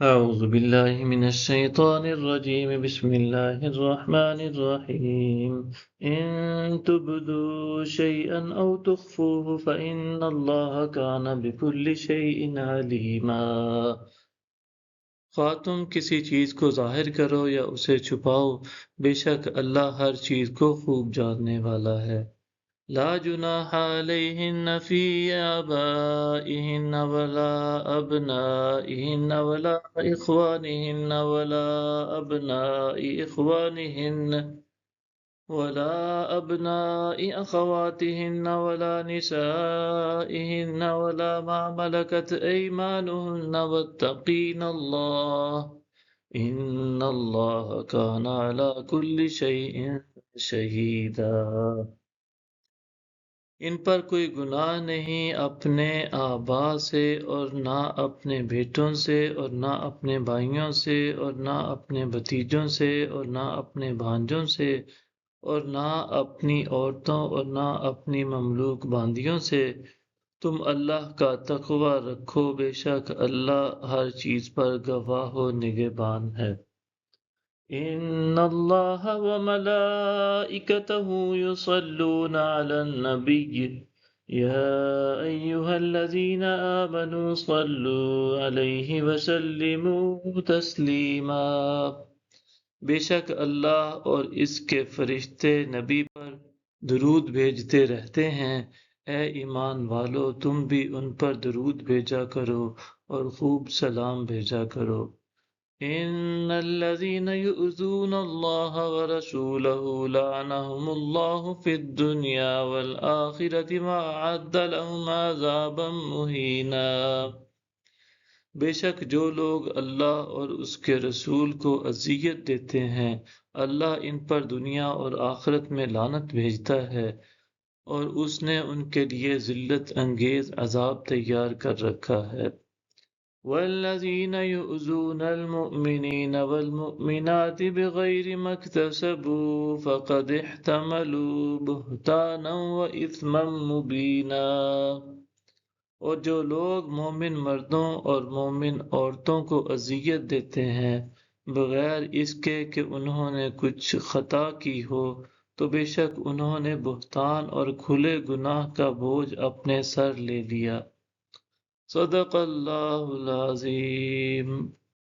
أعوذ بالله من الشيطان الرجيم بسم الله الرحمن الرحيم إن تبدوا شيئا أو تخفوه فإن الله كان بكل شيء عليما خواہ تم کسی چیز کو ظاہر کرو یا اسے چھپاؤ، بے شک اللہ ہر چیز کو خوب جاننے والا ہے۔ لا جناح عليهن في آبائهن ولا أبنائهن ولا إخوانهن ولا أبناء إخوانهن ولا أبناء أخواتهن ولا نسائهن ولا ما ملكت أيمانهن واتقين الله إن الله كان على كل شيء شهيدا۔ ان پر کوئی گناہ نہیں اپنے آباء سے اور نہ اپنے بیٹوں سے اور نہ اپنے بھائیوں سے اور نہ اپنے بھتیجوں سے اور نہ اپنے بھانجوں سے اور نہ اپنی عورتوں اور نہ اپنی مملوک باندیوں سے۔ تم اللہ کا تقوی رکھو، بے شک اللہ ہر چیز پر گواہ و نگہبان ہے۔ ان اللہ وملائکتہ یصلون علی النبی یا ایہا الذین آمنوا صلوا علیہ وسلموا تسلیما۔ بے شک اللہ اور اس کے فرشتے نبی پر درود بھیجتے رہتے ہیں۔ اے ایمان والو، تم بھی ان پر درود بھیجا کرو اور خوب سلام بھیجا کرو۔ ان الذين يؤذون الله ورسوله لعنهم الله في الدنيا والآخرة وأعد لهم عذابا مهينا۔ بے شک جو لوگ اللہ اور اس کے رسول کو اذیت دیتے ہیں، اللہ ان پر دنیا اور آخرت میں لعنت بھیجتا ہے اور اس نے ان کے لیے ذلت انگیز عذاب تیار کر رکھا ہے۔ والذین یؤذون المؤمنین والمؤمنات بغیر ما اکتسبوا فقد احتملوا بہتانا واثما مبینا۔ اور جو لوگ مومن مردوں اور مومن عورتوں کو اذیت دیتے ہیں بغیر اس کے کہ انہوں نے کچھ خطا کی ہو، تو بے شک انہوں نے بہتان اور کھلے گناہ کا بوجھ اپنے سر لے لیا۔ صدق اللہ العظیم۔